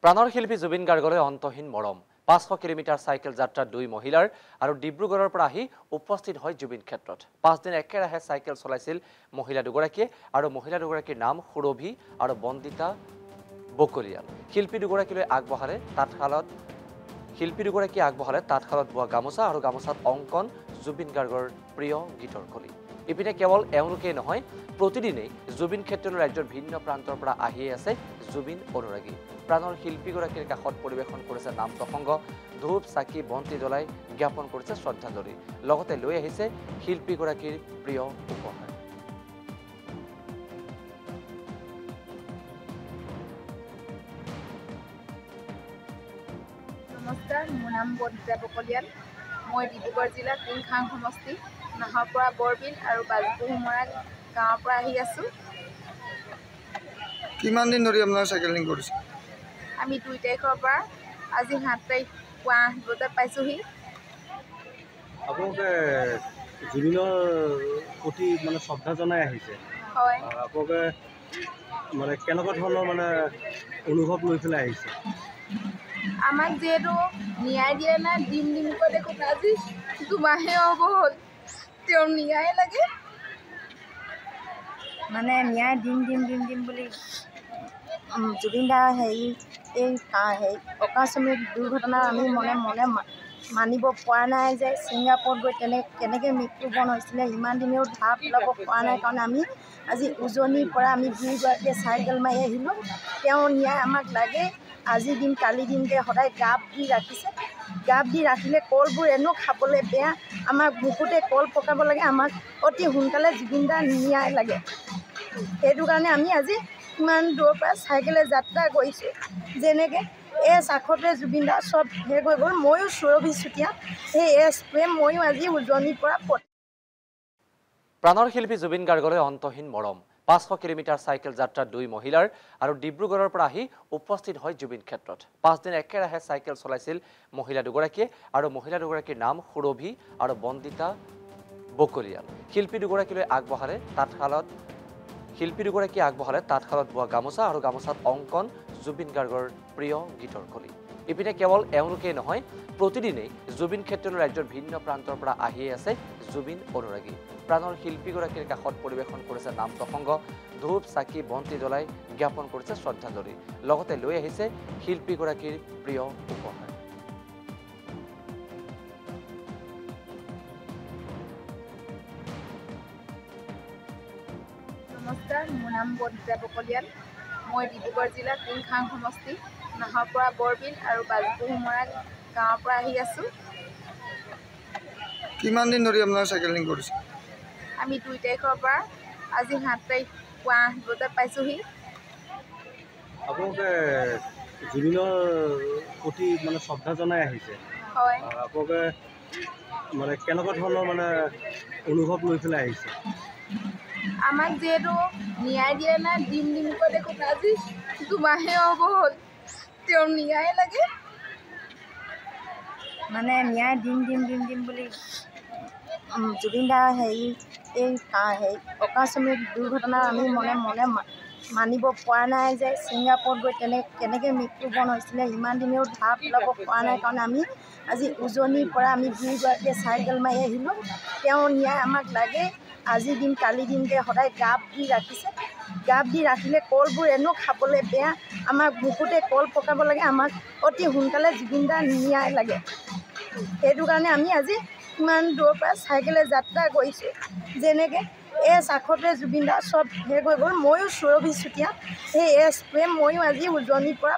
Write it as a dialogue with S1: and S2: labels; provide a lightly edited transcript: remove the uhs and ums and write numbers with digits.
S1: প্ৰাণৰ শিল্পী জুবিন গাৰ্গলৈ অন্তহীন মৰম ৫০০ কিলোমিটাৰ চাইকেল যাত্ৰাত দুই মহিলাৰ আৰু ডিব্ৰুগড়ৰ পৰা আহি উপস্থিত হয় জুবিন ক্ষেত্ৰত ৫ দিন একেৰাহে চাইকেল চলাইছিল মহিলা দুগৰাকীয়ে আৰু মহিলা দুগৰাকীৰ নাম সুৰভি আৰু বন্দিতা বকলিয়াল শিল্পী দুগৰাকীলৈ আগবঢ়ালে তাঁতশালত বোৱা গামোচা আৰু গামোচাত অংকন জুবিন গাৰ্গৰ প্ৰিয় গীতৰ কলি ইপিনে কেৱল এওঁলোকেই নহয় প্ৰতিদিনেই জুবিন ক্ষেত্ৰলৈ ৰাজ্যৰ ভিন্ন প্ৰান্তৰ পৰা আহিয়ে আছে জুবিন অনুৰাগী প্ৰাণৰ শিল্পীগৰাকীৰ কাষত পৰিৱেশন কৰিছে নাম প্ৰসংগ ধূপ চাকি বন্তি জ্বলাই জ্ঞাপন কৰিছে শ্ৰদ্ধাঞ্জলি লগতে লৈ আহিছে শিল্পীগৰাকীৰ প্ৰিয় উপহাৰ
S2: নমস্কাৰ মোৰ নাম বন্দিতা বকলিয়াল মই ডিব্ৰুগড় জিলা কুলখাং সমষ্টি নাহৰপৰা বৰবিল আৰু বাজপুৰমৰা গাঁৱৰ পৰা আহি আছো
S3: কিমান দিন ধৰি আপোনাৰ সাইকেলিং কৰিছে
S2: আমি 2 তাৰিখৰ পৰা আজি 7 তাৰিখ পুৱা 8 বজাত পাইছোহি
S4: আপোনালোকে জুবিনৰ প্ৰতি মানে শ্ৰদ্ধা জনাই আহিছে
S2: হয়
S4: আপোনালোকে মানে কেনেকুৱা ধৰণৰ মানে অনুভৱ লৈ পেলাই আহিছে
S2: আমাক যেহেতু ন্যায় দিয়ে না দিমকৈ দেখোন আজি দুমাহে হ'ব হ'ল তেওঁৰ ন্যায় লাগে
S5: মানে ন্যায় দিম বুলি জুবিন দাৰ এই অকস্মিক দুৰ্ঘটনা আমি মনে মানিব পৰা নাই যে ছিংগাপুৰত গৈ কেনেকৈ মৃত্যুবৰণ হৈছিলে ইমান দিনেও ধাৰ পেলাব পৰা নাই কাৰণ আমি আজি উজনিৰ পৰা আমি দুয়োগৰাকীয়ে চাইকেল মাৰি আহিলোঁ তেওঁৰ ন্যায় আমাক লাগে আজি দিম কালি দিমকৈ সদায় গাপ দি ৰাখিছে গাপ দি ৰাখিলে কলবোৰ এনেও খাবলৈ বেয়া আমাক বুকুতে কল পকাব লাগে আমাক অতি সোনকালে জুবিন দাৰ ন্যায় লাগে সেইটো কাৰণে আমি আজি ইমান দূৰৰ পৰা চাইকেলে যাত্ৰা কৰিছোঁ যেনেকৈ এই চাখতে জুবিন দাৰ চব শেষ হৈ গ'ল ময়ো সুৰভি চুতীয়া সেই এছটোৱে ময়ো আজি উজনিৰ পৰা
S1: প্ৰাণৰ শিল্পী জুবিন গাৰ্গলৈ অন্তহীন মৰম ৫০০ কিলোমিটাৰ চাইকেল যাত্ৰাত দুই মহিলাৰ আৰু ডিব্ৰুগড়ৰ পৰা আহি উপস্থিত হয় জুবিন ক্ষেত্ৰত ৫ দিন একেৰাহে চাইকেল চলাইছিল মহিলা দুগৰাকীয়ে আৰু মহিলা দুগৰাকীৰ নাম সুৰভি আৰু বন্দিতা বকলিয়াল শিল্পী দুগৰাকীলৈ আগবঢ়ালে তাঁতশালত বোৱা গামোচা আৰু গামোচাত অংকন জুবিন গাৰ্গৰ প্ৰিয় গীতৰ কলি ইপিনে কেৱল এওঁলোকেই নহয় প্ৰতিদিনেই জুবিন ক্ষেত্ৰলৈ ৰাজ্যৰ ভিন্ন প্ৰান্তৰ পৰা আহিয়ে আছে জুবিন অনুৰাগী প্ৰাণৰ শিল্পীগৰাকীৰ কাষত পৰিৱেশন কৰিছে নাম প্ৰসংগ ধূপ চাকি বন্তি জ্বলাই জ্ঞাপন কৰিছে শ্ৰদ্ধাঞ্জলি লগতে লৈ আহিছে শিল্পীগৰাকীৰ প্ৰিয় উপহাৰ
S2: নমস্কাৰ মোৰ নাম বন্দিতা বকলিয়াল মই ডিব্ৰুগড় জিলা কুলখাং সমষ্টি নাহৰপৰা বৰবিল আৰু বাজপুৰমৰা গাঁৱৰ পৰা আহি আছো
S3: কিমান দিন ধৰি আপোনাৰ সাইকেলিং কৰিছে
S2: আমি 2 তাৰিখৰ পৰা আজি 7 তাৰিখ পুৱা 8 বজাত পাইছোহি
S4: আপোনালোকে জুবিনৰ প্ৰতি মানে শ্ৰদ্ধা জনাই আহিছে
S2: হয়
S4: আপোনালোকে মানে কেনেকুৱা ধৰণৰ মানে অনুভৱ লৈ পেলাই আহিছে
S2: আমাক যেহেতু ন্যায় দিয়ে না দিমকৈ দেখোন আজি দুমাহে হ'ব হ'ল তেওঁৰ ন্যায় লাগে
S5: মানে ন্যায় দিম বুলি জুবিন দাৰ এই অকস্মিক দুৰ্ঘটনা আমি মনে মানিব পৰা নাই যে ছিংগাপুৰত গৈ কেনেকৈ মৃত্যুবৰণ হৈছিলে ইমান দিনেও ধাৰ পেলাব পৰা নাই কাৰণ আমি আজি উজনিৰ পৰা আমি দুয়োগৰাকীয়ে চাইকেল মাৰি আহিলোঁ তেওঁৰ ন্যায় আমাক লাগে আজি দিম কালি দিমকৈ সদায় গাপ দি ৰাখিছে গাপ দি ৰাখিলে কলবোৰ এনেও খাবলৈ বেয়া আমাক বুকুতে কল পকাব লাগে আমাক অতি সোনকালে জুবিন দাৰ ন্যায় লাগে সেইটো কাৰণে আমি আজি ইমান দূৰৰ পৰা চাইকেলে যাত্ৰা কৰিছোঁ যেনেকৈ এই চাখতে জুবিন দাৰ চব শেষ হৈ গ'ল ময়ো সুৰভি চুতীয়া সেই এছটোৱে ময়ো আজি উজনিৰ পৰা